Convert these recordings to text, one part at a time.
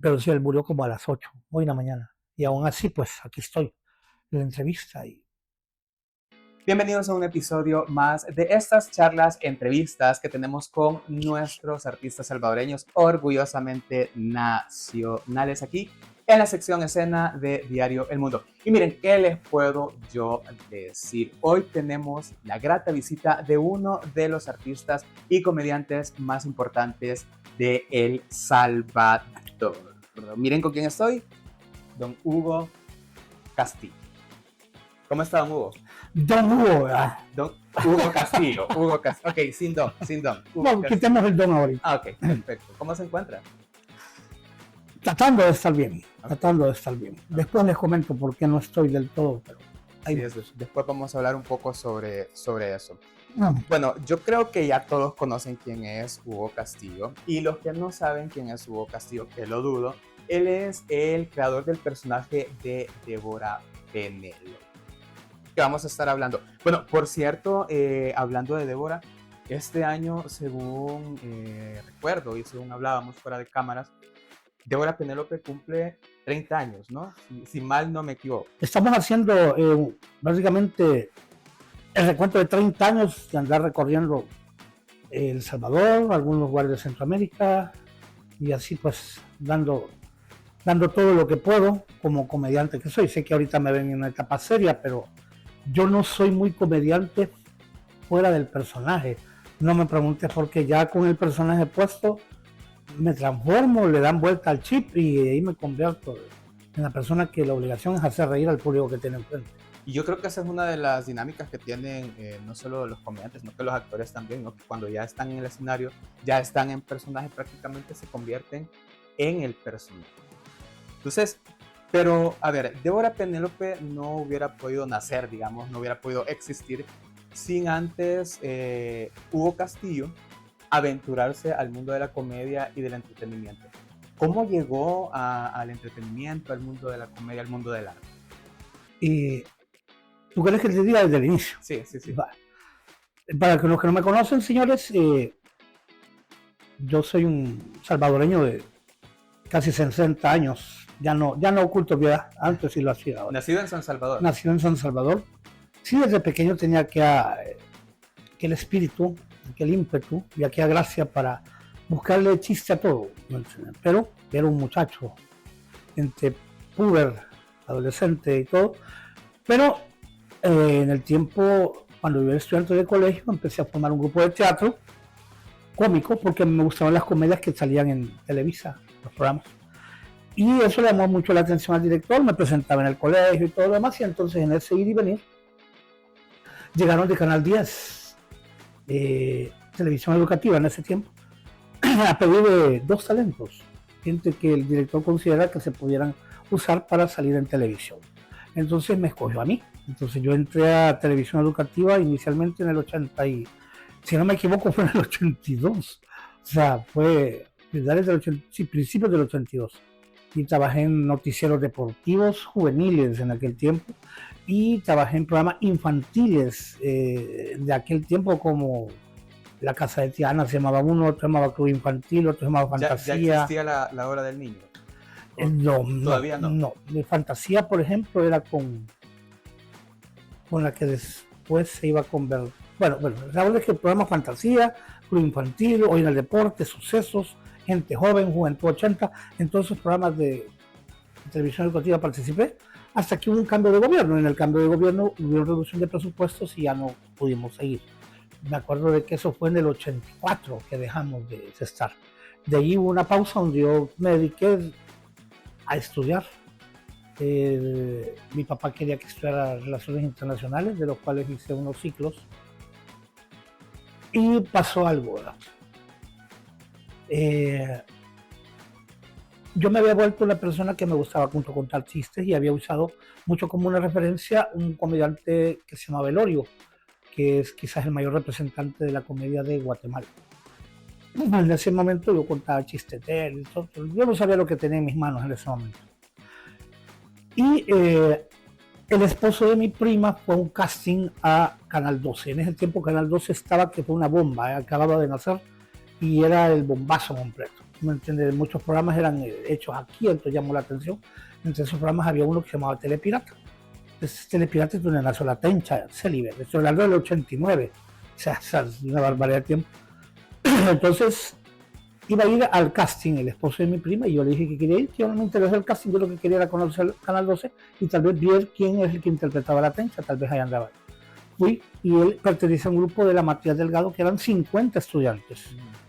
pero sí, él murió como a las 8, hoy en la mañana. Y aún así, pues aquí estoy en la entrevista. Bienvenidos a un episodio más de estas charlas, entrevistas que tenemos con nuestros artistas salvadoreños orgullosamente nacionales aquí en la sección escena de Diario El Mundo. Y miren, ¿qué les puedo yo decir? Hoy tenemos la grata visita de uno de los artistas y comediantes más importantes de El Salvador. Miren con quién estoy, don Hugo Castillo. ¿Cómo está, don Hugo? Don Hugo, ¿verdad? Don Hugo Castillo. Hugo Castillo. Ok, sin don, sin don. No, quitemos el don ahorita. Ah, ok, perfecto. ¿Cómo se encuentra? Tratando de estar bien, tratando de estar bien. Después les comento por qué no estoy del todo, pero ahí Sí, después vamos a hablar un poco sobre eso. no. Bueno, yo creo que ya todos conocen quién es Hugo Castillo. Y los que no saben quién es Hugo Castillo, que lo dudo, él es el creador del personaje de Débora Penélope, que vamos a estar hablando. Bueno, por cierto, hablando de Débora, este año, según recuerdo y según hablábamos fuera de cámaras, Débora Penélope cumple 30 años, ¿no? Si mal no me equivoco. Estamos haciendo básicamente el recuento de 30 años de andar recorriendo El Salvador, algunos lugares de Centroamérica y así pues dando todo lo que puedo como comediante que soy. Sé que ahorita me ven en una etapa seria, pero yo no soy muy comediante fuera del personaje. No me preguntes porque ya con el personaje puesto me transformo, le dan vuelta al chip y ahí me convierto en la persona que la obligación es hacer reír al público que tiene enfrente. Y yo creo que esa es una de las dinámicas que tienen no solo los comediantes, sino que los actores también, ¿no? Que cuando ya están en el escenario, ya están en personaje, prácticamente se convierten en el personaje. Entonces, pero a ver, Débora Penélope no hubiera podido nacer, digamos, no hubiera podido existir sin antes Hugo Castillo aventurarse al mundo de la comedia y del entretenimiento. ¿Cómo llegó al entretenimiento, al mundo de la comedia, al mundo del arte? Y tú quieres que te diga desde el inicio. Sí, sí, sí. Para los que no me conocen, señores, yo soy un salvadoreño de casi 60 años. Ya no oculto mi edad, antes sí lo hacía. Ahora. Nacido en San Salvador. Nacido en San Salvador. Sí, desde pequeño tenía aquel espíritu, aquel ímpetu y aquella gracia para buscarle chiste a todo. Pero era un muchacho entre puber, adolescente y todo. Pero en el tiempo, cuando yo era estudiante de colegio, empecé a formar un grupo de teatro cómico porque me gustaban las comedias que salían en Televisa, los programas. Y eso le llamó mucho la atención al director, me presentaba en el colegio y todo lo demás, y entonces en ese ir y venir llegaron de Canal 10, televisión educativa en ese tiempo, a pedir de 2 talentos, gente que el director considera que se pudieran usar para salir en televisión. Entonces me escogió a mí. Entonces yo entré a televisión educativa inicialmente en el 80 y, si no me equivoco, fue en el 82. O sea, fue principios del 82. Y trabajé en noticieros deportivos juveniles en aquel tiempo y trabajé en programas infantiles de aquel tiempo, como La Casa de Tiana se llamaba uno, otro se llamaba Club Infantil, otro se llamaba Fantasía. ¿Ya existía la hora del niño? No, todavía no. No, de Fantasía, por ejemplo, era con la que después se iba a convertir. Bueno, la verdad es que el programa Fantasía, Club Infantil, Hoy en el Deporte, Sucesos, Gente Joven, Juventud 80, en todos esos programas de televisión educativa participé, hasta que hubo un cambio de gobierno. En el cambio de gobierno hubo una reducción de presupuestos y ya no pudimos seguir. Me acuerdo de que eso fue en el 84 que dejamos de estar. De ahí hubo una pausa donde yo me dediqué a estudiar. Mi papá quería que estudiara Relaciones Internacionales, de los cuales hice unos ciclos. Y pasó algo, ¿verdad? Yo me había vuelto una persona que me gustaba mucho contar chistes y había usado mucho como una referencia un comediante que se llama Velorio, que es quizás el mayor representante de la comedia de Guatemala. En ese momento yo contaba chistes de él, yo no sabía lo que tenía en mis manos en ese momento. Y el esposo de mi prima fue a un casting a Canal 12. En ese tiempo Canal 12 estaba que fue una bomba, acababa de nacer y era el bombazo completo. ¿me entiendes? Muchos programas eran hechos aquí, entonces llamó la atención. Entre esos programas había uno que se llamaba Telepirata. Entonces, Telepirata es donde nació la tencha, Célibe. Estoy hablando del 89. O sea, es una barbaridad de tiempo. Entonces, iba a ir al casting el esposo de mi prima y yo le dije que quería ir, que yo no me interesaba el casting, yo lo que quería era conocer el Canal 12 y tal vez ver quién es el que interpretaba la tencha, tal vez ahí andaba. Fui y él pertenece a un grupo de la Matías Delgado que eran 50 estudiantes,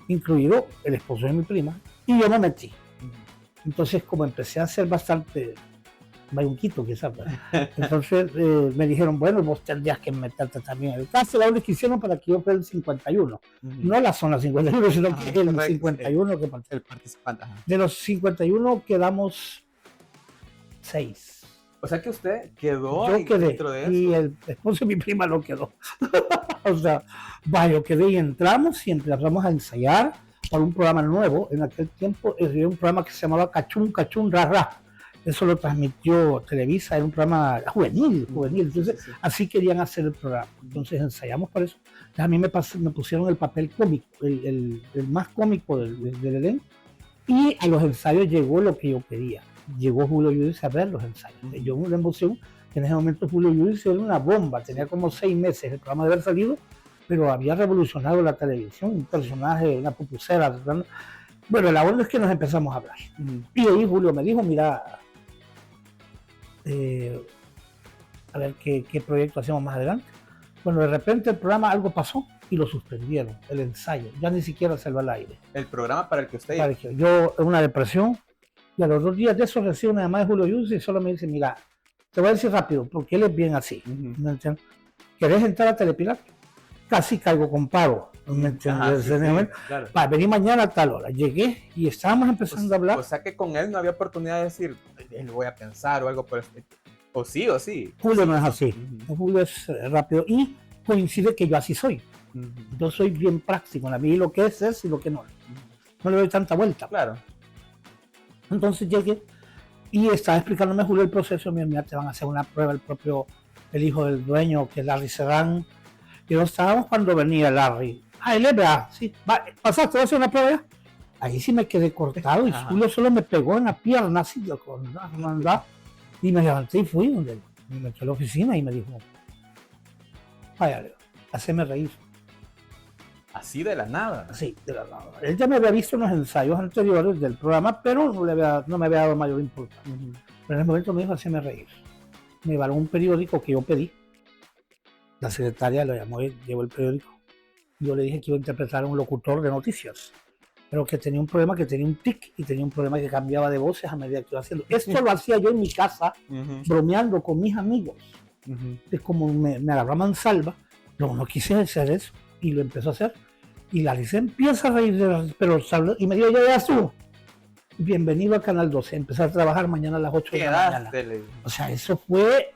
incluido el esposo de mi prima, y yo me metí. Entonces, como empecé a ser bastante bayunquito, quizás, entonces me dijeron, bueno, vos tendrías que meterte también en el casting, la hora que hicieron para que yo fuera el 51. No la zona 51, sino que el 51 que el participante. De los 51 quedamos 6. O sea que usted quedó yo quedé, dentro de eso. Y el esposo de mi prima no quedó. O sea, yo quedé y entramos y empezamos a ensayar para un programa nuevo. En aquel tiempo había un programa que se llamaba Cachún, Cachún, Ra, Ra. Eso lo transmitió Televisa, era un programa juvenil. Entonces, así querían hacer el programa. Entonces ensayamos para eso. Entonces, a mí me pusieron el papel cómico, el más cómico del elenco. Y a los ensayos llegó lo que yo quería. Llegó Julio Yudice a ver los ensayos. Yo una emoción, que en ese momento Julio Yudice era una bomba, tenía como 6 meses el programa de haber salido, pero había revolucionado la televisión, un personaje, una pupusera. Bueno, la onda es que nos empezamos a hablar. Y ahí Julio me dijo, mira, a ver qué proyecto hacemos más adelante. Bueno, de repente el programa algo pasó y lo suspendieron, el ensayo, ya ni siquiera salió al aire. El programa para el que usted iba. Yo en una depresión, y a los 2 días de eso recibo una llamada de Julio Yudice y solo me dice, mira, te voy a decir rápido, porque él es bien así, ¿me entiendes? ¿Querés entrar a Telepirata? Casi caigo con paro, ¿me entiendes? Claro. Vení mañana a tal hora. Llegué y estábamos empezando a hablar. O sea que con él no había oportunidad de decir, lo voy a pensar o algo por este. O sí. Julio no es así. Julio es rápido y coincide que yo así soy. Yo soy bien práctico en la vida y lo que es y lo que no. No le doy tanta vuelta. Claro. Entonces llegué y estaba explicándome Julio el proceso. Mira, te van a hacer una prueba el hijo del dueño, que es Larry Serrán. Y no estábamos cuando venía Larry. Él es verdad, sí. ¿Pasaste a hacer una prueba? Ahí sí me quedé cortado y Julio solo me pegó en la pierna, así, y me levanté y fui donde me metí a la oficina y me dijo, vaya, haceme reír. Así de la nada. Sí, de la nada. Él ya me había visto en los ensayos anteriores del programa, pero no me había dado mayor importancia. Pero en el momento me dijo, haceme reír. Me llevaron un periódico que yo pedí. La secretaria lo llamó y llevó el periódico. Yo le dije que iba a interpretar a un locutor de noticias, pero que tenía un problema, que tenía un tic y tenía un problema que cambiaba de voces a medida que iba haciendo. Esto lo hacía yo en mi casa, bromeando con mis amigos. Es como me agarró a mansalva, no quise hacer eso. Y lo empezó a hacer. Y la Alicia empieza a reír, pero y me dijo, ya tú, bienvenido a Canal 12, empezar a trabajar mañana a las 8 de la mañana. O sea, eso fue,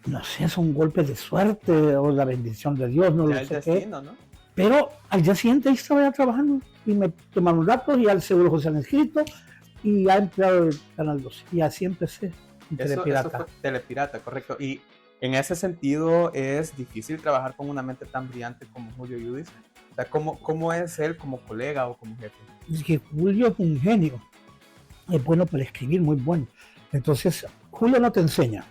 no sé, son golpes de suerte o la bendición de Dios, no lo sé destino, ¿no? Pero al día siguiente ahí estaba ya trabajando y me tomaron datos y al seguro José han inscrito y ha empleado el Canal 12. Y así empecé en Telepirata. Eso fue Telepirata, correcto. Y en ese sentido es difícil trabajar con una mente tan brillante como Julio Yudice. O sea, ¿cómo es él como colega o como jefe? Es que Julio es un genio. Es bueno para escribir, muy bueno. Entonces, Julio no te enseña.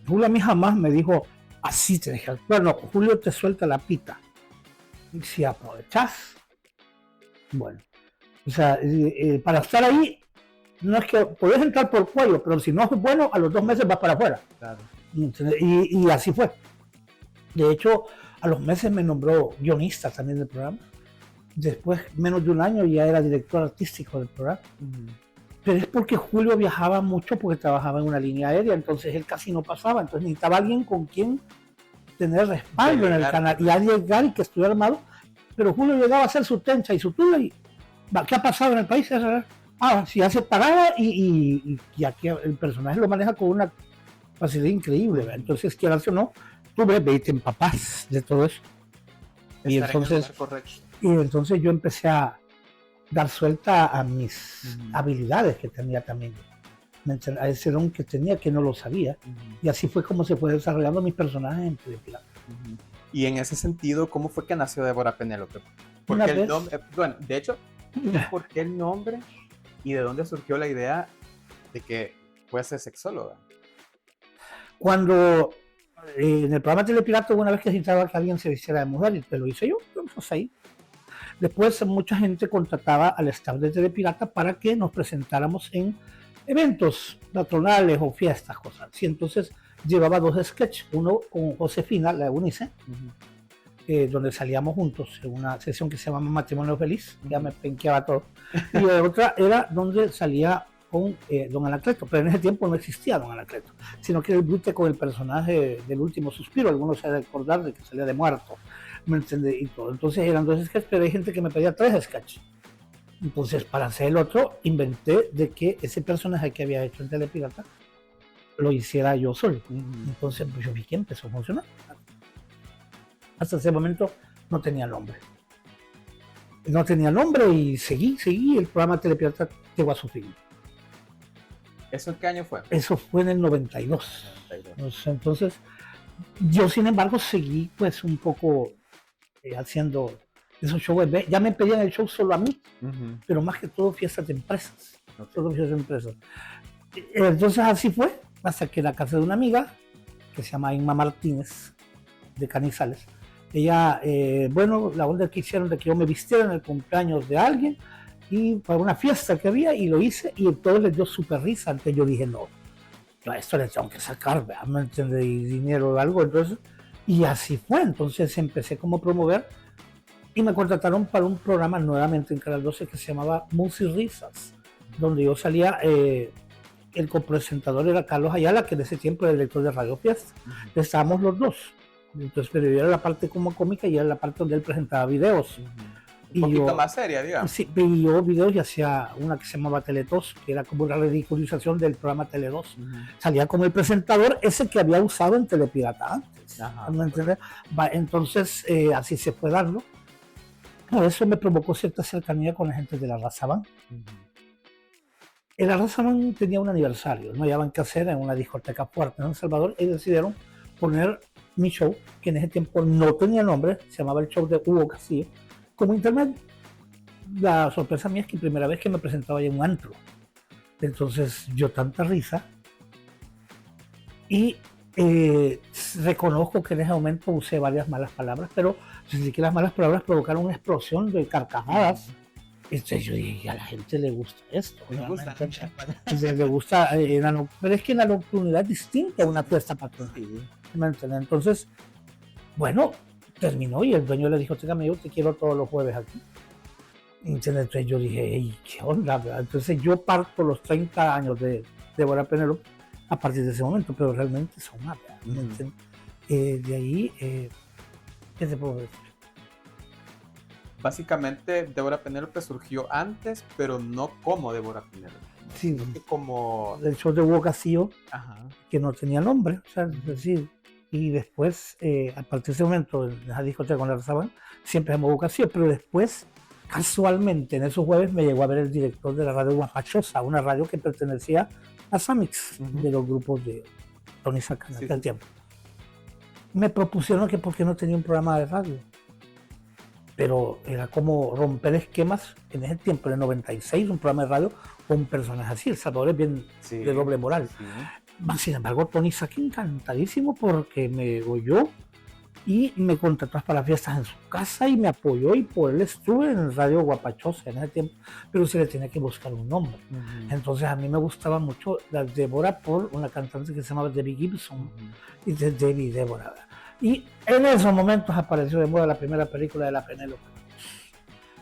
Julio a mí jamás me dijo, así te dejas. Bueno, Julio te suelta la pita. Y si aprovechas, bueno. O sea, para estar ahí, no es que podés entrar por cuello, pero si no es bueno, a los 2 meses vas para afuera. Claro. Y así fue. De hecho, a los meses me nombró guionista también del programa. Después, menos de un año, ya era director artístico del programa. Pero es porque Julio viajaba mucho porque trabajaba en una línea aérea, entonces él casi no pasaba. Entonces necesitaba alguien con quien tener respaldo en el canal y arriesgar y que estuviera armado. Pero Julio llegaba a hacer su tencha y su tula y ¿qué ha pasado en el país? Si ya se paraba y aquí el personaje lo maneja con una facilidad increíble, ¿verdad? Entonces, quieras o no, tú ves, te empapas de todo eso. Y entonces yo empecé a dar suelta a mis habilidades que tenía también, a ese don que tenía que no lo sabía. Y así fue como se fue desarrollando mis personajes en Telepirata. Y en ese sentido, ¿cómo fue que nació Débora Penélope? ¿Por Una qué el vez, nombre? Bueno, de hecho, ¿por qué el nombre y de dónde surgió la idea de que fuese sexóloga? cuando en el programa Telepirata, una vez que necesitaba que alguien se vistiera de mujer, y te lo hice yo, pues ahí. Después mucha gente contrataba al staff de Telepirata para que nos presentáramos en eventos patronales o fiestas, cosas así. Entonces llevaba 2 sketches, uno con Josefina, la de Unice, donde salíamos juntos en una sesión que se llama Matrimonio Feliz, ya me penqueaba todo, y la otra era donde salía con Don Anacleto, pero en ese tiempo no existía Don Anacleto, sino que era el brute con el personaje del Último Suspiro, algunos se han de acordar de que salía de muerto, ¿me entiendes? Y todo. Entonces eran 2 sketches, pero hay gente que me pedía 3 sketches. Entonces, para hacer el otro, inventé de que ese personaje que había hecho en Telepirata lo hiciera yo solo. Entonces, pues yo vi que empezó a funcionar. Hasta ese momento no tenía nombre. No tenía nombre y seguí, el programa Telepirata llegó a su fin. ¿Eso en qué año fue? Eso fue en el 92. Entonces, yo sin embargo seguí pues un poco haciendo esos shows. Ya me pedían el show solo a mí, pero más que todo fiestas de empresas. Solo fiestas de empresas. Entonces así fue, hasta que la casa de una amiga, que se llama Inma Martínez, de Canizales, ella, bueno, la onda que hicieron de que yo me vistiera en el cumpleaños de alguien y para una fiesta que había, y lo hice, y todos les dio súper risa. Antes yo dije, no, yo a esto le tengo que sacar, ¿me entiendes? Y dinero o algo. Entonces, y así fue. Entonces empecé como a promover y me contrataron para un programa nuevamente en Canal 12 que se llamaba Musirisas, donde yo salía, el copresentador era Carlos Ayala, que en ese tiempo era el director de Radio Fiesta. Estábamos los dos. Entonces, pero yo era la parte como cómica y era la parte donde él presentaba videos. Un poquito más seria, digamos. Sí, y yo videos y hacía una que se llamaba Tele2, que era como una ridiculización del programa Tele2. Salía como el presentador ese que había usado en Telepirata antes. ¿Me entiendes? Entonces, así se fue dando. Por eso me provocó cierta cercanía con la gente de la Raza Band. La Raza Band tenía un aniversario, no hallaban qué hacer en una discoteca fuerte en El Salvador, y decidieron poner mi show, que en ese tiempo no tenía nombre, se llamaba el show de Hugo Castillo, como intermedio. La sorpresa mía es que primera vez que me presentaba en un antro. Entonces yo tanta risa, y reconozco que en ese momento usé varias malas palabras, pero sentí que las malas palabras provocaron una explosión de carcajadas. Entonces yo dije, a la gente le gusta esto. Le gusta. Le gusta, pero es que la nocturnidad es distinta a una fiesta patronal. Entonces, bueno, terminó y el dueño de la discoteca me dijo, te quiero todos los jueves aquí. Entonces yo dije, hey, ¿qué onda? Entonces yo parto los 30 años de Débora Penélope a partir de ese momento, pero realmente son más. De ahí, ¿qué te puedo decir? Básicamente, Débora Penélope surgió antes, pero no como Débora Penélope. Sí, como el show de Hugo Castillo, que no tenía nombre, o sea, es decir, y después, a partir de ese momento, en esa discoteca con la Raza Band, siempre se llamó Hugo Castillo, pero después, casualmente, en esos jueves me llegó a ver el director de la radio Guapachosa, una radio que pertenecía a Samix, de los grupos de Tony Saca en aquel tiempo. Me propusieron que por qué no tenía un programa de radio, pero era como romper esquemas en ese tiempo, en el 96, un programa de radio con personajes así. El Salvador es bien de doble moral. Sin embargo, Tony Saca encantadísimo porque me oyó y me contrató para fiestas en su casa y me apoyó, y por él estuve en Radio Guapachosa en ese tiempo, pero se le tenía que buscar un nombre. Entonces a mí me gustaba mucho la Débora por una cantante que se llamaba Debbie Gibson, y de Debbie Débora. Y en esos momentos apareció de moda la primera película de la Penélope.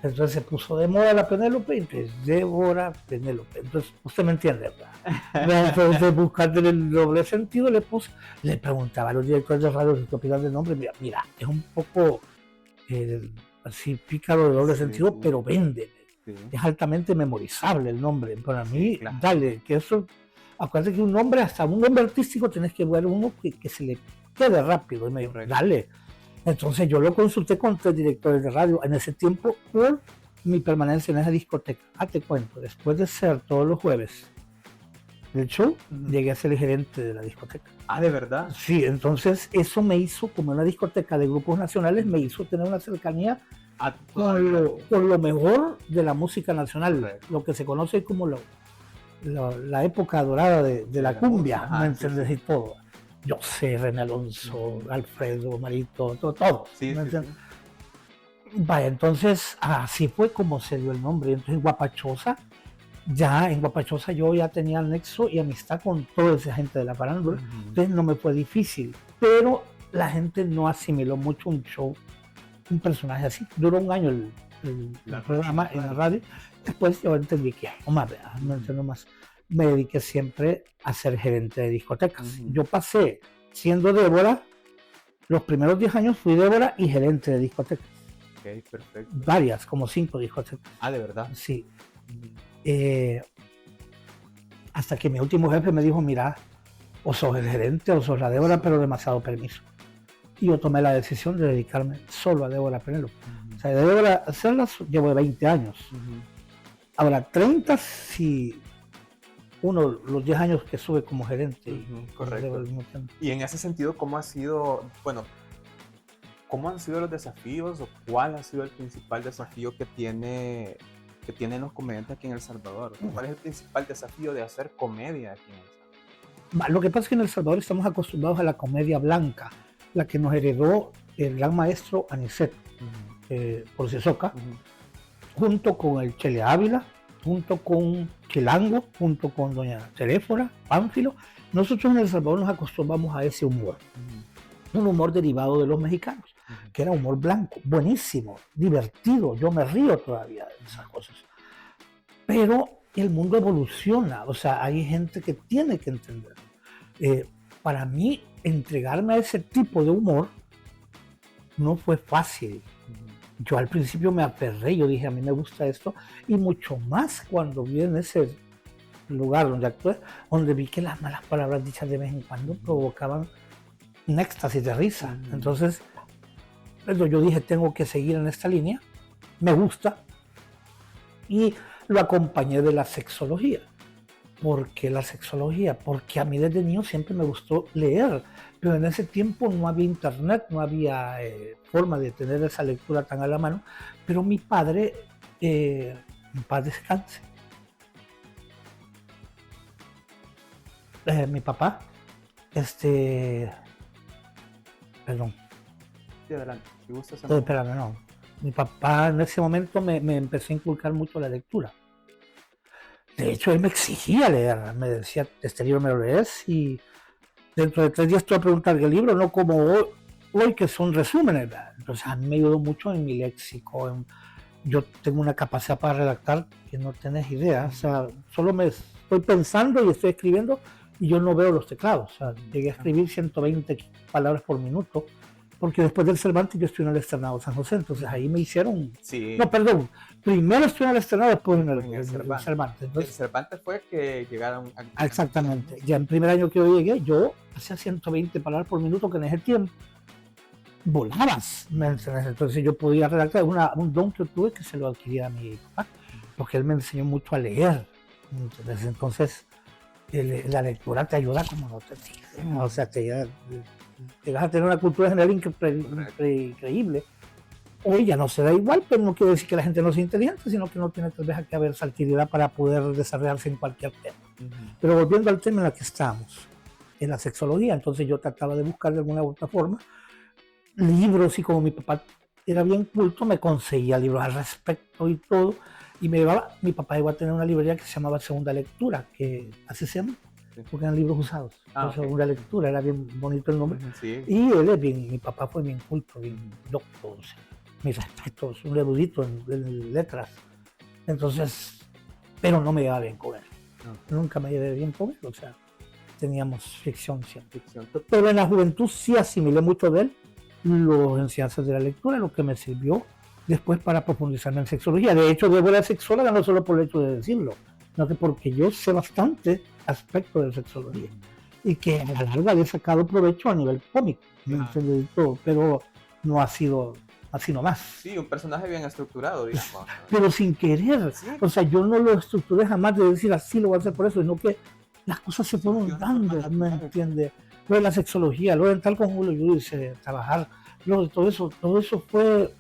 Entonces se puso de moda la Penélope, entonces Débora Penélope. Entonces, usted me entiende, ¿verdad? Entonces, buscando el doble sentido, le preguntaba a los directores de radio qué opinan del nombre. Mira, es un poco así pícaro de doble sentido, pero vende. Es altamente memorizable el nombre. Para mí, dale, que eso, acuérdate que un nombre, hasta un nombre artístico, tenés que ver uno que se le quede rápido. Y me dijo, dale. Entonces yo lo consulté con 3 directores de radio en ese tiempo por mi permanencia en esa discoteca. Te cuento, después de ser todos los jueves del show, llegué a ser el gerente de la discoteca. ¿De verdad? Sí, entonces eso me hizo, como una discoteca de grupos nacionales, me hizo tener una cercanía con lo mejor de la música nacional, Correcto. lo que se conoce como la época dorada de la cumbia, Ajá, ¿me entiendes? sí. Y todo. Yo sé, René Alonso, Alfredo, Marito, todo. Sí, ¿me sí, entiendes? sí. Vaya, entonces así fue como se dio el nombre. Entonces Guapachosa, ya en Guapachosa yo ya tenía nexo y amistad con toda esa gente de la farándula, entonces no me fue difícil, pero la gente no asimiló mucho un show, un personaje así. Duró un año el programa en la radio, después yo entendí que no más, no entiendo más. Me dediqué siempre a ser gerente de discotecas. Yo pasé siendo Débora, los primeros 10 años fui Débora y gerente de discotecas. Ok, perfecto. Varias, como 5 discotecas. Ah, ¿de verdad? Sí. Hasta que mi último jefe me dijo, mira, o sos el gerente o sos la Débora, pero demasiado permiso. Y yo tomé la decisión de dedicarme solo a Débora Penélope. O sea, de Débora hacerlas llevo 20 años. Ahora, 30 si los 10 años que sube como gerente. Correcto. Y en ese sentido, ¿cómo ha sido, cómo han sido los desafíos o cuál ha sido el principal desafío que tienen los comediantes aquí en El Salvador? ¿Cuál es el principal desafío de hacer comedia aquí en El Salvador? Lo que pasa es que en El Salvador estamos acostumbrados a la comedia blanca, la que nos heredó el gran maestro Anicet por Porcesoca, junto con el Chele Ávila, junto con Chilango, junto con doña Teréfora, Pánfilo. Nosotros en El Salvador nos acostumbramos a ese humor, un humor derivado de los mexicanos, que era humor blanco, buenísimo, divertido, yo me río todavía de esas cosas. Pero el mundo evoluciona, o sea, hay gente que tiene que entender. Para mí, entregarme a ese tipo de humor no fue fácil. Yo al principio me aferré, yo dije, a mí me gusta esto, y mucho más cuando vi en ese lugar donde actué, donde vi que las malas palabras dichas de vez en cuando provocaban un éxtasis de risa. Entonces, yo dije, tengo que seguir en esta línea, me gusta, y lo acompañé de la sexología. ¿Por qué la sexología? Porque a mí desde niño siempre me gustó leer, pero en ese tiempo no había internet, no había forma de tener esa lectura tan a la mano, pero mi padre, en paz descanse, mi papá, perdón. Sí, adelante. Si gustas, Espérame, no. Mi papá en ese momento me empezó a inculcar mucho la lectura. De hecho, él me exigía leer, me decía, este libro me lo lees y dentro de 3 días te voy a preguntar qué libro, no como hoy que son resúmenes, ¿verdad? Entonces a mí me ayudó mucho en mi léxico, yo tengo una capacidad para redactar que no tenés idea, o sea, solo me estoy pensando y estoy escribiendo y yo no veo los teclados, o sea, llegué a escribir 120 palabras por minuto, porque después del Cervantes yo estuve en el Externado San José, entonces ahí me hicieron... Sí. No, perdón, primero estuve en el Externado, después en el Cervantes. Entonces, el Cervantes fue que llegaron a... Exactamente, ya en primer año que yo llegué, yo hacía 120 palabras por minuto, que en ese tiempo volabas, entonces yo podía redactar un don que tuve que se lo adquiría a mi papá, porque él me enseñó mucho a leer, entonces la lectura te ayuda como no te dicen, o sea, te vas a tener una cultura general increíble. Hoy ya no se da igual, pero no quiere decir que la gente no sea inteligente, sino que no tiene tal vez que haber saltilidad para poder desarrollarse en cualquier tema. Pero volviendo al tema en el que estamos, en la sexología, entonces yo trataba de buscar de alguna u otra forma libros, y como mi papá era bien culto, me conseguía libros al respecto y todo, y me llevaba, mi papá iba a tener una librería que se llamaba Segunda Lectura, que así se llama, porque eran libros usados. Segunda Lectura, era bien bonito el nombre. Y él es bien, mi papá fue bien culto, bien docto, o sea, mis respetos, un erudito en letras. Entonces, pero no me llevaba bien con él. Nunca me llevé bien con él, o sea, teníamos fricción siempre. Pero en la juventud sí asimilé mucho de él, las enseñanzas de la lectura, lo que me sirvió después para profundizarme en sexología. De hecho, debo la sexóloga no solo por el hecho de decirlo, sino que porque yo sé bastante aspectos de sexología y que a la larga le he sacado provecho a nivel cómico, todo, pero no ha sido así nomás. Sí, un personaje bien estructurado, digamos. Pero sin querer, o sea, yo no lo estructuré jamás de decir así lo voy a hacer por eso, sino que las cosas se fueron dando, ¿me entiendes? Lo de la sexología, lo de tal con Julio Luis, trabajar, todo eso fue,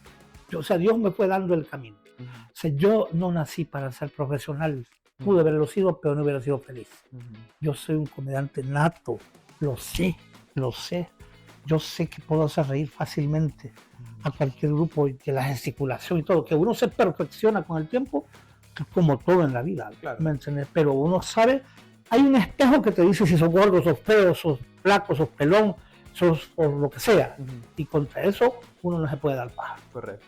O sea, Dios me fue dando el camino. Ujú, O sea, yo no nací para ser profesional. Pude haberlo sido, pero no hubiera sido feliz. ujú, Yo soy un comediante nato, lo sé, lo sé. Yo sé que puedo hacer reír fácilmente a cualquier grupo, y que la gesticulación y todo, que uno se perfecciona con el tiempo, que es como todo en la vida, Claro. ¿me entiendes? Pero uno sabe, hay un espejo que te dice si sos gordo, sos feo, sos flaco, sos pelón, sos por lo que sea, ujú. y contra eso uno no se puede dar paja. Correcto,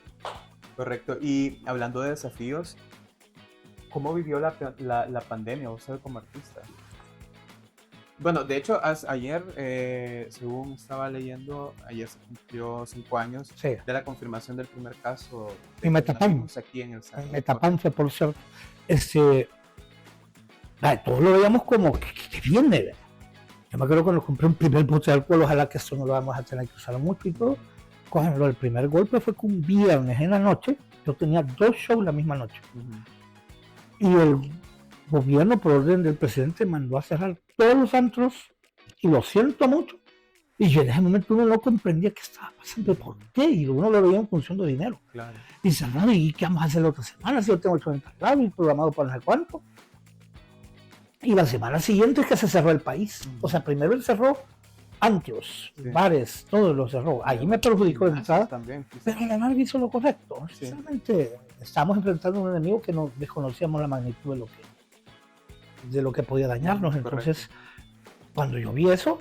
correcto. Y hablando de desafíos, ¿cómo vivió la pandemia usted como artista? Bueno, de hecho, ayer, según estaba leyendo, ayer se cumplió 5 años Sí. de la confirmación del primer caso Y de Metapán. coronavirus aquí en El Salvador. Metapán fue, por cierto, todos lo veíamos como que viene. ¿Verdad? Yo me acuerdo cuando compré un primer bote de alcohol, ojalá que esto no lo vamos a tener que usar mucho y todo. Cógenlo, el primer golpe fue que un viernes en la noche, yo tenía 2 shows la misma noche. Ujú. Y el gobierno, por orden del presidente, mandó a cerrar todos los antros, y lo siento mucho. Y yo en ese momento uno no comprendía qué estaba pasando, por qué, y uno lo veía en función de dinero. Claro. Y cerrado, ¿y qué vamos a hacer la otra semana? Si yo tengo 80 grados y programado para no sé cuánto. Y la semana siguiente es que se cerró el país. O sea, primero él cerró antros, Sí. bares, todo lo cerró. Ahí me perjudicó de entrada, También. pero a la larga hizo lo correcto. Sí. Realmente estamos enfrentando a un enemigo que no desconocíamos la magnitud de lo que podía dañarnos. Correcto. Entonces, cuando yo vi eso,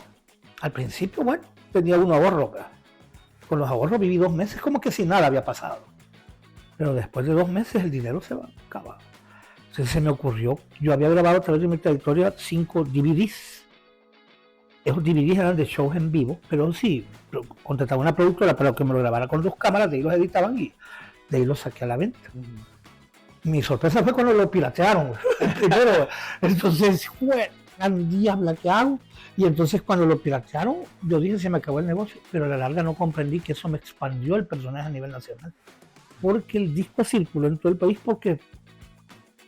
al principio, bueno, tenía un ahorro. ¿Verdad? Con los ahorros viví 2 meses como que si nada había pasado. Pero después de 2 meses el dinero se va a acabar. Entonces se me ocurrió, yo había grabado a través de mi trayectoria 5 DVDs. Esos DVDs eran de shows en vivo, pero sí, contrataba una productora para que me lo grabara con 2 cámaras, de ahí los editaban y de ahí los saqué a la venta. Ujú. Mi sorpresa fue cuando lo piratearon primero. Entonces, gran diabla que hago. Y entonces cuando lo piratearon, yo dije, se me acabó el negocio, pero a la larga no comprendí que eso me expandió el personaje a nivel nacional. Porque el disco circuló en todo el país porque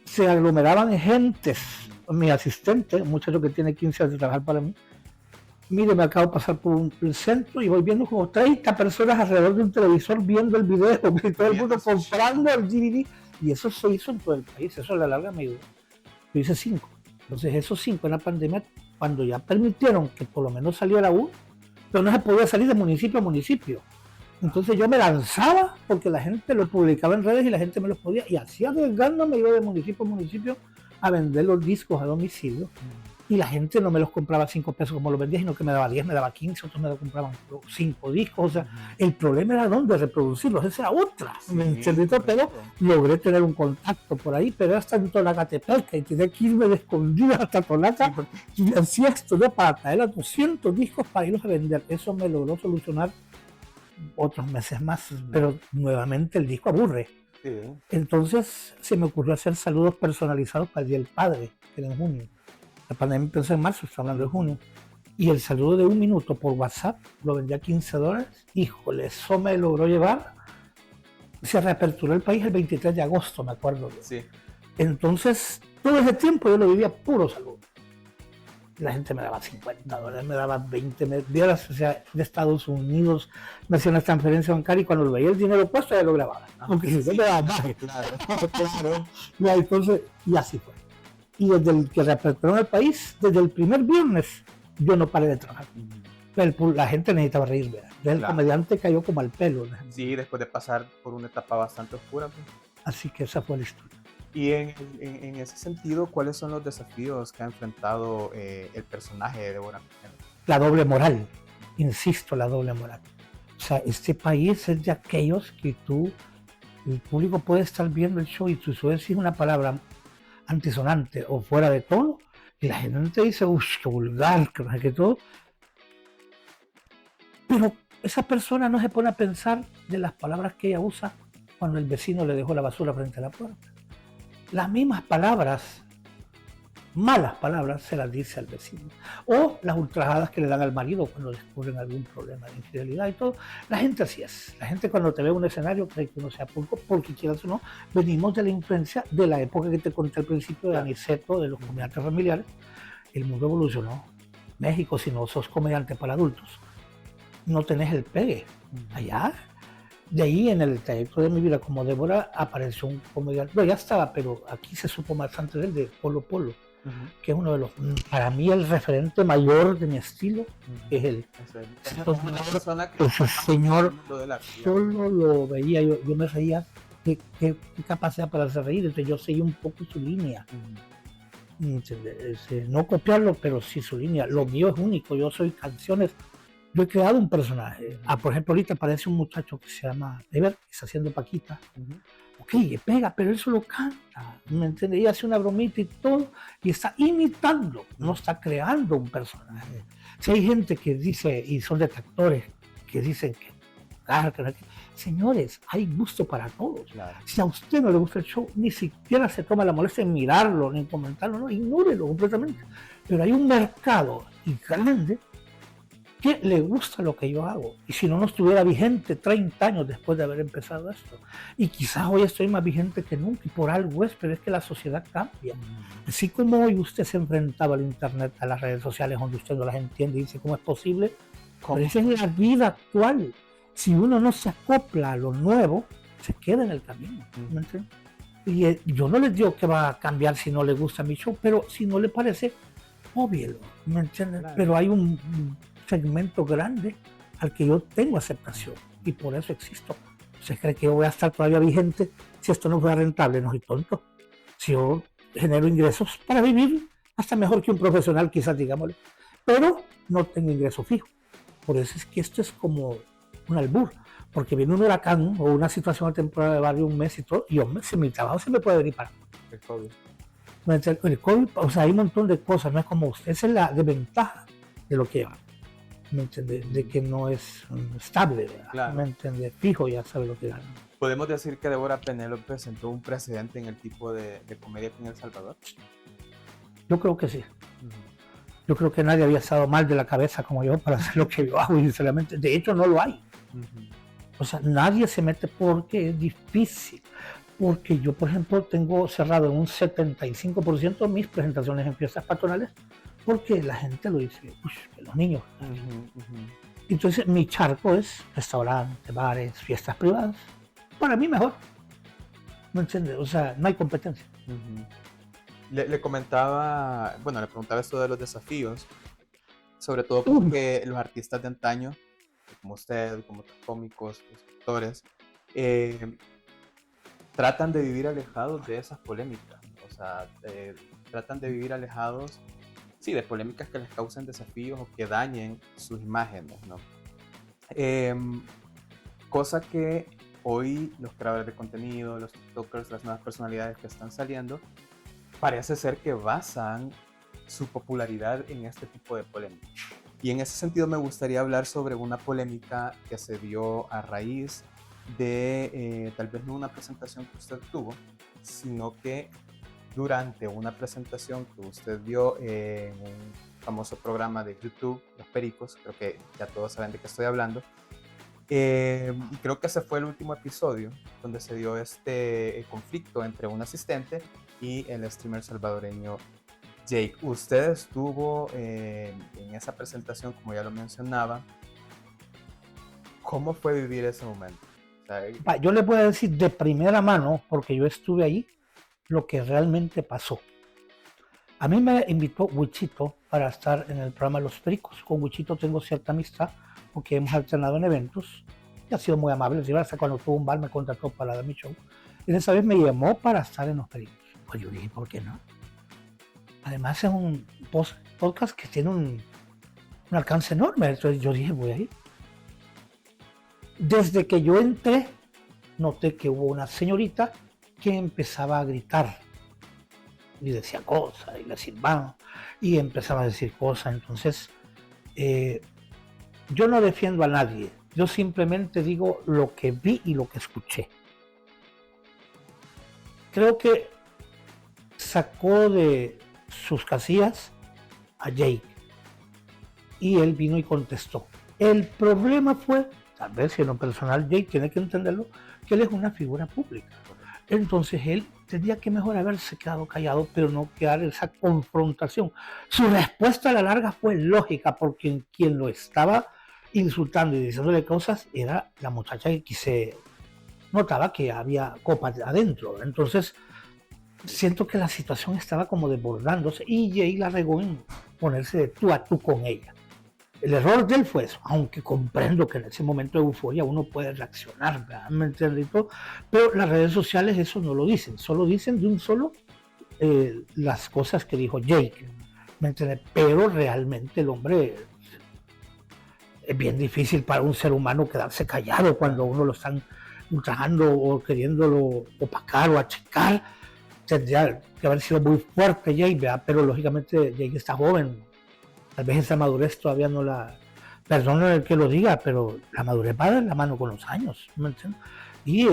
se aglomeraban gentes. Mi asistente, un muchacho que tiene 15 años de trabajar para mí, mire, me acabo de pasar por el centro y voy viendo como 30 personas alrededor de un televisor viendo el video, y todo el mundo comprando el DVD. Y eso se hizo en todo el país, eso a la larga me ayudó. Yo hice 5. Entonces esos 5 en la pandemia, cuando ya permitieron que por lo menos saliera uno, pero no se podía salir de municipio a municipio. Entonces yo me lanzaba porque la gente lo publicaba en redes y la gente me los podía, y así arriesgándome yo de municipio a municipio a vender los discos a domicilio. Y la gente no me los compraba a 5 pesos como los vendía, sino que me daba 10, me daba 15, otros me lo compraban 5 discos. O sea, el problema era dónde reproducirlos, esa era otra. Sí, ¿Me entiendes? Pero correcto. logré tener un contacto por ahí, pero era hasta en Tolacatepec, y tenía que irme de escondida hasta Tolaca, y hacía esto yo para traer a 200 discos para irlos a vender. Eso me logró solucionar otros meses más, pero nuevamente el disco aburre. Sí. Entonces se me ocurrió hacer saludos personalizados para el Día del Padre, que era en junio. La pandemia empezó en marzo, estoy hablando de junio. Y el saludo de 1 minuto por WhatsApp lo vendí a $15. Híjole, eso me logró llevar. Se reaperturó el país el 23 de agosto, me acuerdo. Sí. Entonces, todo ese tiempo yo lo vivía puro saludo. La gente me daba $50, me daba 20, o sea, de Estados Unidos, me hacía una transferencia bancaria y cuando lo veía el dinero puesto ya lo grababa. Aunque si no me daba más. Claro. Ya, entonces, y así fue. Y desde el que reaperturó el país, desde el primer viernes, yo no paré de trabajar. La gente necesitaba reír, ¿verdad? El Claro. comediante cayó como al pelo, ¿no? Sí, después de pasar por una etapa bastante oscura. Pues. Así que esa fue la historia. Y en ese sentido, ¿cuáles son los desafíos que ha enfrentado el personaje de Débora Pujol? La doble moral, insisto, la doble moral. O sea, este país es de aquellos que el público puede estar viendo el show y tú sueles decir una palabra antisonante o fuera de tono, y la gente te dice, uff, qué vulgar, que no sé qué todo. Pero esa persona no se pone a pensar de las palabras que ella usa cuando el vecino le dejó la basura frente a la puerta. Las mismas palabras, malas palabras, se las dice al vecino. O las ultrajadas que le dan al marido cuando descubren algún problema de infidelidad y todo. La gente así es. La gente cuando te ve en un escenario cree que uno sea pulco, porque quieras o no, venimos de la influencia de la época que te conté al principio de Aniceto, de los comediantes familiares. El mundo evolucionó. México, si no sos comediante para adultos, no tenés el pegue. Allá De ahí en el trayecto de mi vida como Débora apareció un comediante, no, ya estaba, pero aquí se supo más antes de él, de Polo Polo, que es uno de los, para mí el referente mayor de mi estilo, es él. Es una persona que Ese señor, lo del arte. solo lo veía, yo me reía, qué capacidad para hacer reír, entonces yo seguí un poco su línea. No copiarlo, pero sí su línea. Lo mío es único, yo soy canciones. Yo he creado un personaje. Por ejemplo, ahorita aparece un muchacho que se llama Ever, que está haciendo Paquita. Ok, le pega, pero él solo canta, ¿me entiendes? Y hace una bromita y todo, y está imitando, no está creando un personaje. Si hay gente que dice, y son detractores, que dicen que, claro, señores, hay gusto para todos. Claro. Si a usted no le gusta el show, ni siquiera se toma la molestia en mirarlo, ni en comentarlo, no, ignórelo completamente. Pero hay un mercado y grande que le gusta lo que yo hago. Y si no estuviera vigente 30 años después de haber empezado esto. Y quizás hoy estoy más vigente que nunca, y por algo es, pero es que la sociedad cambia. Así como hoy usted se enfrentaba al internet, a las redes sociales, donde usted no las entiende y dice, ¿cómo es posible? Pero esa es la vida actual. Si uno no se acopla a lo nuevo, se queda en el camino. ¿Me entiendes? Y yo no les digo que va a cambiar si no le gusta mi show, pero si no le parece, óbvielo, ¿me entiendes? Claro. Pero hay un segmento grande al que yo tengo aceptación y por eso existo. ¿Se cree que yo voy a estar todavía vigente si esto no fuera rentable? No soy tonto. Si yo genero ingresos para vivir, hasta mejor que un profesional quizás, digámoslo, pero no tengo ingreso fijo. Por eso es que esto es como un albur, porque viene un huracán o una situación de temporada de barrio un mes y todo, y hombre, si mi trabajo se me puede venir para el COVID. El COVID, o sea, hay un montón de cosas, no es como usted, esa es la desventaja de lo que lleva, ¿me entiende? De que no es estable, claro. ¿Me entiende? Fijo, ya sabe lo que gana. ¿Podemos decir que Débora Penélope sentó un precedente en el tipo de comedia en El Salvador? Yo creo que sí. Yo creo que nadie había estado mal de la cabeza como yo para hacer lo que yo hago, sinceramente. De hecho, no lo hay. O sea, nadie se mete porque es difícil. Porque yo, por ejemplo, tengo cerrado en un 75% mis presentaciones en fiestas patronales, porque la gente lo dice, que los niños. Entonces, mi charco es restaurantes, bares, fiestas privadas. Para mí mejor. ¿Me entiendes? O sea, no hay competencia. Le comentaba, bueno, le preguntaba esto de los desafíos, sobre todo porque los artistas de antaño, como usted, como otros cómicos, escritores, tratan de vivir alejados de esas polémicas, o sea, tratan de vivir alejados, sí, de polémicas que les causen desafíos o que dañen sus imágenes, ¿no? Cosa que hoy los creadores de contenido, los tiktokers, las nuevas personalidades que están saliendo, parece ser que basan su popularidad en este tipo de polémicas. Y en ese sentido me gustaría hablar sobre una polémica que se dio a raíz de tal vez no una presentación que usted tuvo, sino que durante una presentación que usted dio en un famoso programa de YouTube, Los Pericos, creo que ya todos saben de qué estoy hablando, y creo que ese fue el último episodio donde se dio este conflicto entre un asistente y el streamer salvadoreño Jake. Usted estuvo en esa presentación, como ya lo mencionaba. ¿Cómo fue vivir ese momento? O sea, yo le puedo decir de primera mano, porque yo estuve ahí, lo que realmente pasó. A mí me invitó Wichito para estar en el programa Los Pericos. Con Wichito tengo cierta amistad, porque hemos alternado en eventos y ha sido muy amable. Hasta cuando tuvo un bar me contrató para dar mi show. Y esa vez me llamó para estar en Los Pericos. Pues yo dije, ¿por qué no? Además es un podcast que tiene un alcance enorme. Entonces yo dije, voy a ir. Desde que yo entré, noté que hubo una señorita que empezaba a gritar. Y decía cosas, y le silbaban, y empezaba a decir cosas. Entonces, yo no defiendo a nadie. Yo simplemente digo lo que vi y lo que escuché. Creo que sacó de sus casillas a Jake y él vino y contestó. El problema fue, tal vez en lo personal Jake tiene que entenderlo, que él es una figura pública. Entonces él tenía que mejor haberse quedado callado, pero no quedar en esa confrontación. Su respuesta a la larga fue lógica, porque quien lo estaba insultando y diciéndole cosas, era la muchacha que se notaba que había copas adentro. Entonces, siento que la situación estaba como desbordándose y Jay la regó en ponerse de tú a tú con ella. El error de él fue eso, aunque comprendo que en ese momento de euforia uno puede reaccionar, ¿verdad? ¿Me entiendes? Pero las redes sociales eso no lo dicen, solo dicen de un solo las cosas que dijo Jake, ¿me entiendes? Pero realmente el hombre es bien difícil para un ser humano quedarse callado cuando uno lo están ultrajando o queriéndolo opacar o achicar. Tendría que haber sido muy fuerte Jake, ¿verdad? Pero lógicamente Jake está joven. Tal vez esa madurez todavía no la... Perdón el que lo diga, pero la madurez va de la mano con los años, ¿me entiendes? Y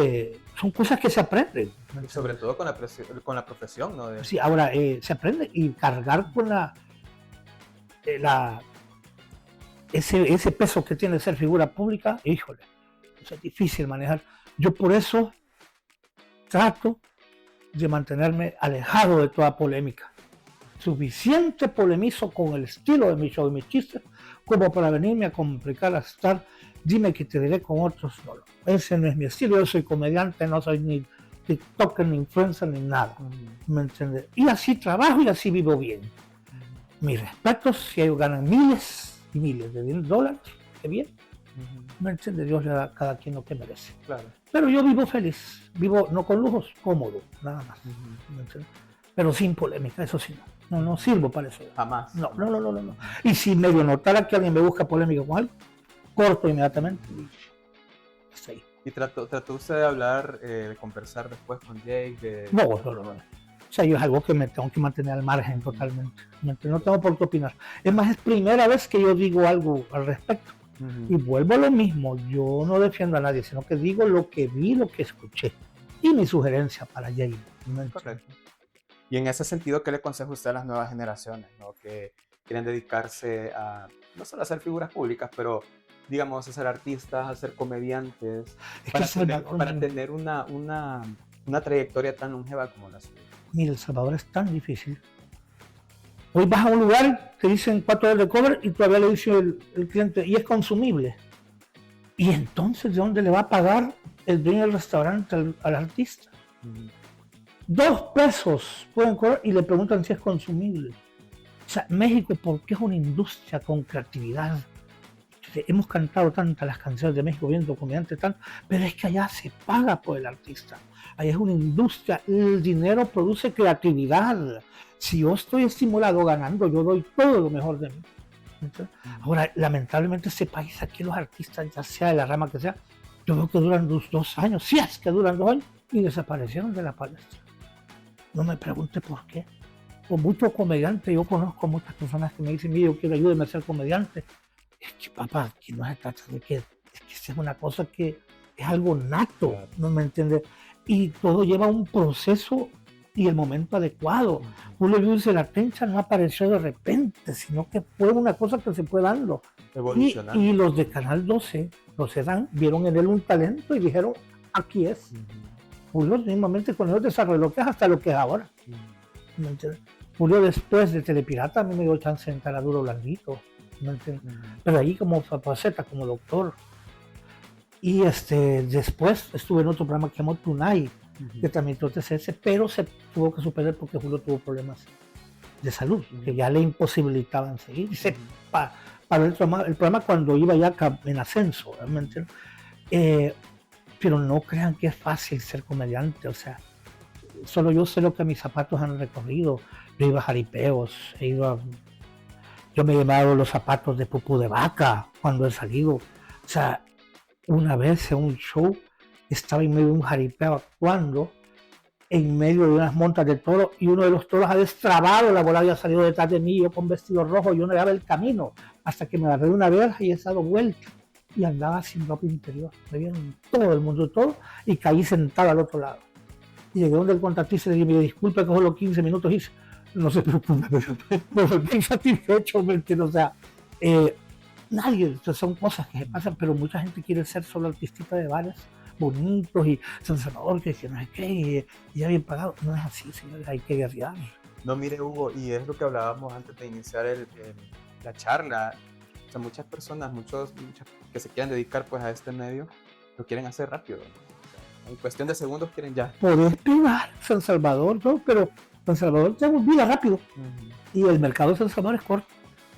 son cosas que se aprenden. Y sobre todo con la profesión, ¿no? Sí, ahora se aprende y cargar con ese peso que tiene ser figura pública, híjole, eso es difícil manejar. Yo por eso trato de mantenerme alejado de toda polémica. Suficiente polemizo con el estilo de mi show y mis chistes como para venirme a complicar a estar dime que te diré con otros. No, ese no es mi estilo, yo soy comediante, no soy ni tiktoker, ni influencer, ni nada. ¿Me entiendes? Y así trabajo y así vivo bien. Mis respetos, si ellos ganan miles y miles de $10, qué bien. ¿Me entiendes? Dios le da a cada quien lo que merece. Claro. Pero yo vivo feliz, vivo no con lujos, cómodo, nada más. ¿Me entiendes? Pero sin polémica, eso sí no. No sirvo para eso. Jamás. No. Y si medio notara que alguien me busca polémica con algo, corto inmediatamente y hasta ahí. ¿Y trató usted de hablar, de conversar después con Jake? No. O sea, yo es algo que me tengo que mantener al margen totalmente. No tengo por qué opinar. Es más, es primera vez que yo digo algo al respecto. Y vuelvo a lo mismo, yo no defiendo a nadie, sino que digo lo que vi, lo que escuché. Y mi sugerencia para Jake. Correcto. Y en ese sentido, ¿qué le aconseja usted a las nuevas generaciones, ¿no? Que quieren dedicarse a, no solo a ser figuras públicas, pero digamos a ser artistas, a ser comediantes, para tener una trayectoria tan longeva como la suya? Mira, El Salvador es tan difícil. Hoy vas a un lugar, te dicen $4 de cover y todavía le dice el cliente, y es consumible. Y entonces, ¿de dónde le va a pagar el dueño del restaurante al artista? 2 pesos pueden cobrar y le preguntan si es consumible. O sea, México, porque es una industria con creatividad. Hemos cantado tantas las canciones de México, viendo comediantes tanto, pero es que allá se paga por el artista. Allá es una industria, el dinero produce creatividad. Si yo estoy estimulado ganando, yo doy todo lo mejor de mí. Entonces, ahora, lamentablemente, este país, aquí los artistas, ya sea de la rama que sea, yo veo que duran 2 años, si es que duran 2 años, y desaparecieron de la palestra. No me pregunte por qué. Con muchos comediantes, yo conozco muchas personas que me dicen, mire, yo quiero ayudarme a ser comediante. Es que, papá, que no se trata de que es una cosa que es algo nato, claro. ¿No me entiendes? Y todo lleva un proceso y el momento adecuado. Julio Luis de la Tencha no apareció de repente, sino que fue una cosa que se fue dando. Y los de Canal 12, los dan, vieron en él un talento y dijeron, aquí es. Julio mismamente con ellos desarrolló lo que es hasta lo que es ahora. ¿Me entiendes? Julio después de Telepirata a mí me dio chance de entrar a Duro Blandito. Pero ahí como faceta, como doctor. Y después estuve en otro programa que llamó Tonight, que transmitió TCS, pero se tuvo que suspender porque Julio tuvo problemas de salud, que ya le imposibilitaban seguir. Y se paró el programa cuando iba ya en ascenso, pero no crean que es fácil ser comediante, o sea, solo yo sé lo que mis zapatos han recorrido. Yo iba a jaripeos, yo me he llevado los zapatos de pupú de vaca cuando he salido. O sea, una vez en un show estaba en medio de un jaripeo actuando en medio de unas montas de toro y uno de los toros ha destrabado, la bola había salido detrás de mí, yo con vestido rojo, yo no llevaba el camino hasta que me agarré de una verja y he dado vuelta y andaba sin ropa interior. Me vieron todo el mundo, todo, y caí sentado al otro lado. Y llegué donde el contratista y le dije, disculpe que solo 15 minutos hice. No se preocupe, pero fue bien satisfecho, ¿me entiendes? O sea, nadie, son cosas que se pasan, pero mucha gente quiere ser solo artista de bares bonitos y San Salvador, que no sé qué, y ya bien pagado. No es así, señores, hay que guerrear. No, mire, Hugo, y es lo que hablábamos antes de iniciar la charla. sea, muchas personas, muchas que se quieran dedicar pues a este medio, lo quieren hacer rápido. O sea, en cuestión de segundos quieren ya. Podés pegar San Salvador, ¿no? Pero San Salvador se olvida rápido. Y el mercado de San Salvador es corto.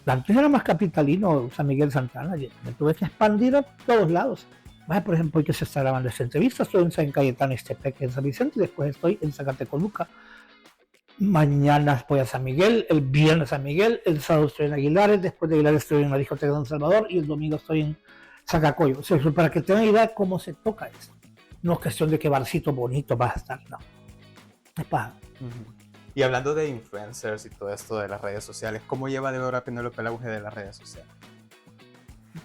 Antes era más capitalino San Miguel Santana, me tuve que expandir a todos lados. Vaya, por ejemplo, hoy que se está grabando esta entrevista, estoy en San Cayetano, Ixtepec, en San Vicente, y después estoy en Zacatecoluca. Mañana voy a San Miguel, el viernes a San Miguel, el sábado estoy en Aguilares, después de Aguilares estoy en la discoteca de San Salvador y el domingo estoy en Zacacoyo. O sea, para que tengan idea de cómo se toca esto. No es cuestión de qué barcito bonito vas a estar, no. Es paja. Y hablando de influencers y todo esto de las redes sociales, ¿cómo lleva Débora Penélope el auge de las redes sociales?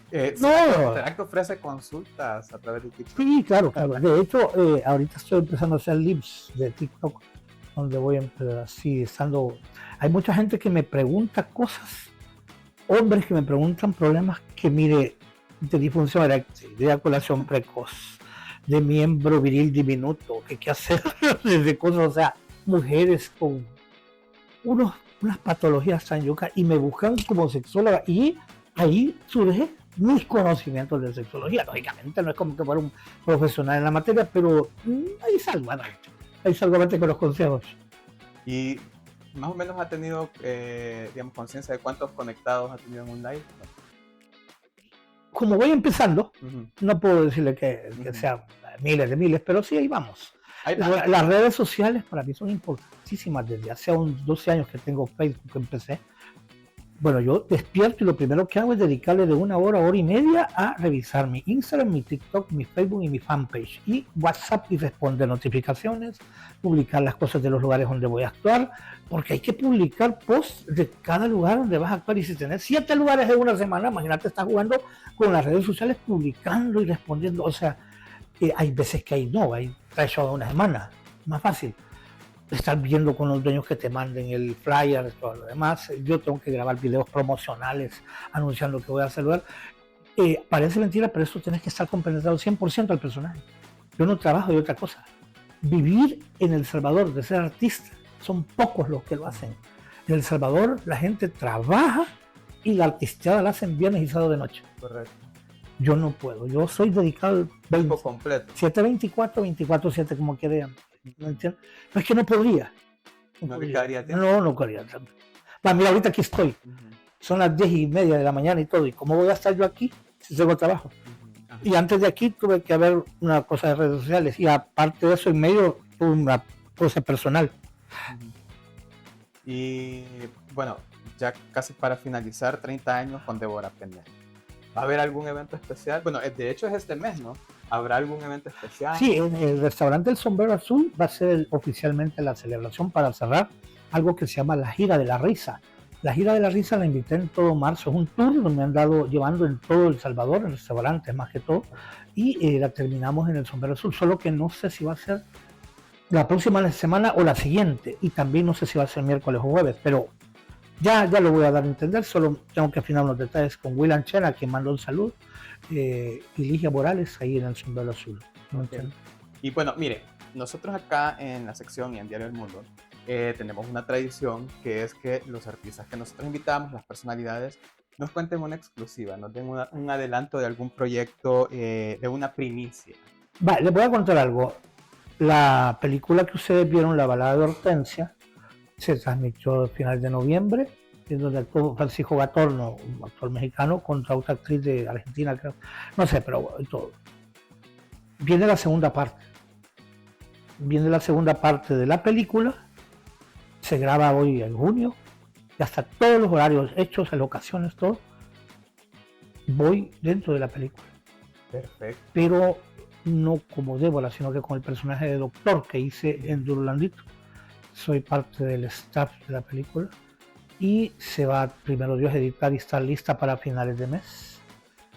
¿Será que ofrece consultas a través de TikTok? Sí, claro. De hecho, ahorita estoy empezando a hacer lives de TikTok, donde voy así estando. Hay mucha gente que me pregunta cosas, hombres que me preguntan problemas que, mire, de disfunción eréctil, de eyaculación precoz, de miembro viril diminuto, que qué hacer, desde cosas, o sea, mujeres con unas patologías tan yucas y me buscan como sexóloga y ahí surge mis conocimientos de sexología. Lógicamente no es como que fuera un profesional en la materia, pero ahí salgo adelante con los consejos. Y más o menos ha tenido, digamos, conciencia de cuántos conectados ha tenido en un live. Como voy empezando, no puedo decirle que sean miles de miles, pero sí ahí vamos. Las redes sociales para mí son importantísimas. Desde hace unos 12 años que tengo Facebook, que empecé. Bueno, yo despierto y lo primero que hago es dedicarle de 1 hora, hora y media a revisar mi Instagram, mi TikTok, mi Facebook y mi fanpage. Y WhatsApp y responder notificaciones, publicar las cosas de los lugares donde voy a actuar, porque hay que publicar posts de cada lugar donde vas a actuar. Y si tenés 7 lugares en una semana, imagínate, estás jugando con las redes sociales, publicando y respondiendo. O sea, hay veces que hay 3 shows de una semana, más fácil. Estar viendo con los dueños que te manden el flyer, todo lo demás. Yo tengo que grabar videos promocionales anunciando que voy a saludar. Parece mentira, pero eso tienes que estar compenetrado 100% al personaje. Yo no trabajo de otra cosa. Vivir en El Salvador, de ser artista, son pocos los que lo hacen. En El Salvador la gente trabaja y la artisteada la hacen viernes y sábado de noche. Correcto. Yo no puedo, yo soy dedicado al tiempo completo. 7/24, 24/7, como quieran. ¿No entiendes? Pero es que no podría. No le quedaría tiempo. No quedaría tiempo. Mira, ahorita aquí estoy. Son las 10:30 de la mañana y todo. ¿Y cómo voy a estar yo aquí si tengo trabajo? Y antes de aquí tuve que haber una cosa de redes sociales. Y aparte de eso, en medio, una cosa personal. Y bueno, ya casi para finalizar, 30 años con Débora Penélope. ¿Va a haber algún evento especial? Bueno, de hecho es este mes, ¿no? ¿Habrá algún evento especial? Sí, en el restaurante El Sombrero Azul va a ser oficialmente la celebración para cerrar algo que se llama la Gira de la Risa. La Gira de la Risa la invité en todo marzo. Es un tour donde me han dado llevando en todo El Salvador, en restaurantes más que todo, y la terminamos en El Sombrero Azul, solo que no sé si va a ser la próxima semana o la siguiente, y también no sé si va a ser miércoles o jueves, pero ya lo voy a dar a entender. Solo tengo que afinar unos detalles con William Chena, a quien mando un saludo, y Ligia Morales ahí en El Sombrero Azul. ¿No? Okay. Y bueno, mire, nosotros acá en la sección y en Diario del Mundo tenemos una tradición que es que los artistas que nosotros invitamos, las personalidades, nos cuenten una exclusiva, nos den un adelanto de algún proyecto, de una primicia. Vale, les voy a contar algo. La película que ustedes vieron, La Balada de Hortensia, se transmitió a finales de noviembre, en donde actuó Francisco Gatorno, un actor mexicano, contra otra actriz de Argentina, creo. No sé, pero todo. Viene la segunda parte. Viene la segunda parte de la película. Se graba hoy en junio. Ya está todos los horarios hechos, las locaciones, todo. Voy dentro de la película. Perfecto. Pero no como Débora, sino que con el personaje de Doctor que hice en Durolandito. Soy parte del staff de la película y se va, primero Dios, a editar y estar lista para finales de mes.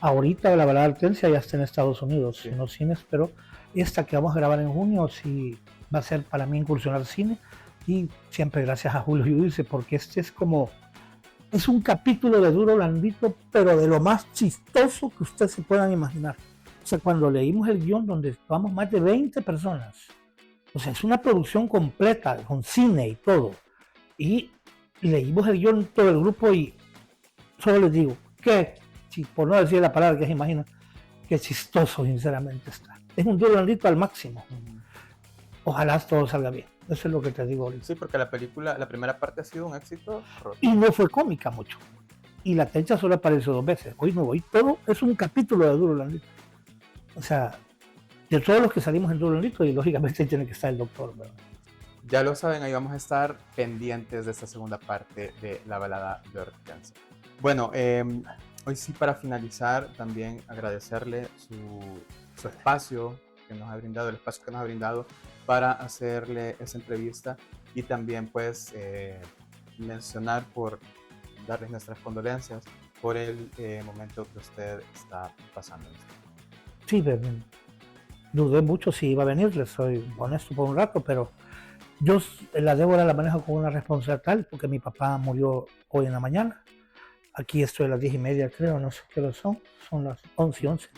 Ahorita La Balada de Hortensia ya está en Estados Unidos, sí, en los cines, pero esta que vamos a grabar en junio sí va a ser para mí incursionar cine, y siempre gracias a Julio Yudice, porque este es un capítulo de Durolandito, pero de lo más chistoso que ustedes se puedan imaginar. O sea, cuando leímos el guión, donde estábamos más de 20 personas, o sea, es una producción completa, con cine y todo. Y leímos el guión todo el grupo y solo les digo, qué por no decir la palabra que se imagina, qué chistoso, sinceramente está. Es un duro blandito al máximo. Ojalá todo salga bien. Eso es lo que te digo ahorita. Sí, porque la película, la primera parte ha sido un éxito rotundo. Y no fue cómica mucho. Y la Tencha solo apareció 2 veces. Hoy no voy. Todo es un capítulo de Duro Blandito. O sea, de todos los que salimos en Duro Blandito, y lógicamente tiene que estar el doctor, ¿verdad? Ya lo saben, ahí vamos a estar pendientes de esta segunda parte de la balada de Hortensia. Bueno, hoy sí, para finalizar, también agradecerle su espacio que nos ha brindado, el espacio que nos ha brindado para hacerle esa entrevista, y también pues mencionar, por darles nuestras condolencias por el momento que usted está pasando. Sí, dudé mucho si iba a venir, les soy honesto por un rato, pero yo la Débora la manejo con una responsabilidad tal, porque mi papá murió hoy en la mañana. Aquí estoy a las 10:30, creo, no sé qué hora son las 11:11.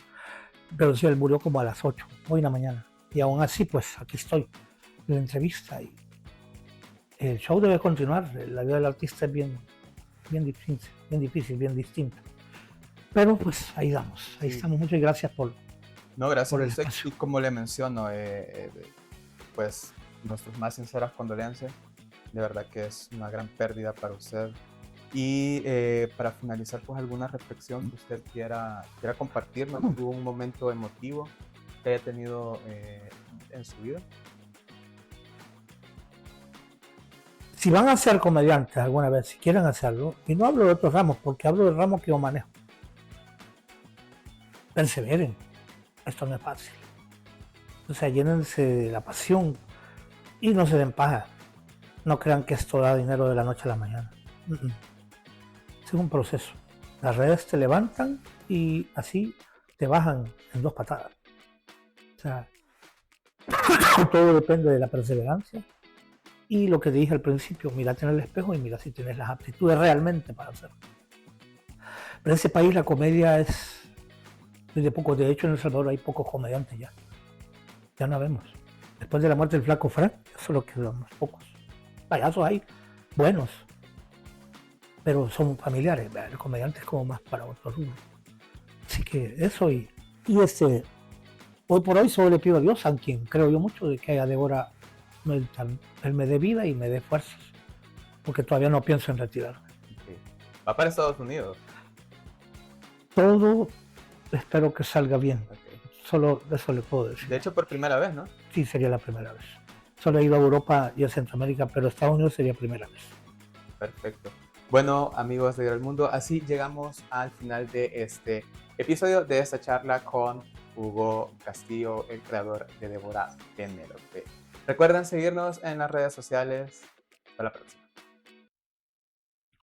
Pero sí, él murió como a las 8, hoy en la mañana. Y aún así, pues aquí estoy en la entrevista. Y el show debe continuar. La vida del artista es bien difícil, bien distinta. Pero pues ahí damos, ahí estamos. Muchas gracias por. No, gracias por a el usted. espacio. Y como le menciono, pues nuestras más sinceras condolencias. De verdad que es una gran pérdida para usted. Y para finalizar, pues alguna reflexión que usted quiera compartirnos. ¿Tuvo un momento emotivo que haya tenido en su vida? Si van a ser comediantes alguna vez, si quieren hacerlo, y no hablo de otros ramos, porque hablo del ramo que yo manejo, perseveren, esto no es fácil. O sea, llénense de la pasión y no se den paja. No crean que esto da dinero de la noche a la mañana. Es un proceso. Las redes te levantan y así te bajan en 2 patadas. O sea, todo depende de la perseverancia. Y lo que te dije al principio, mírate en el espejo y mira si tienes las aptitudes realmente para hacerlo. Pero en ese país la comedia es de poco. De hecho, en El Salvador hay pocos comediantes ya. Ya no vemos. Después de la muerte del flaco Frank, ya solo quedan pocos. Payasos hay buenos, pero son familiares. El comediante es como más para otro rubro. Así que eso, y hoy por hoy solo le pido a Dios, a quien creo yo mucho, de que a Débora él me dé vida y me dé fuerzas, porque todavía no pienso en retirarme. Okay. ¿Va para Estados Unidos? Todo espero que salga bien. Okay. Solo eso le puedo decir. De hecho, por primera vez, ¿no? Sí, sería la primera vez. Solo he ido a Europa y a Centroamérica, pero Estados Unidos sería primera vez. Perfecto. Bueno, amigos de Gran Mundo, así llegamos al final de este episodio, de esta charla con Hugo Castillo, el creador de Débora Penélope. Recuerden seguirnos en las redes sociales. Hasta la próxima.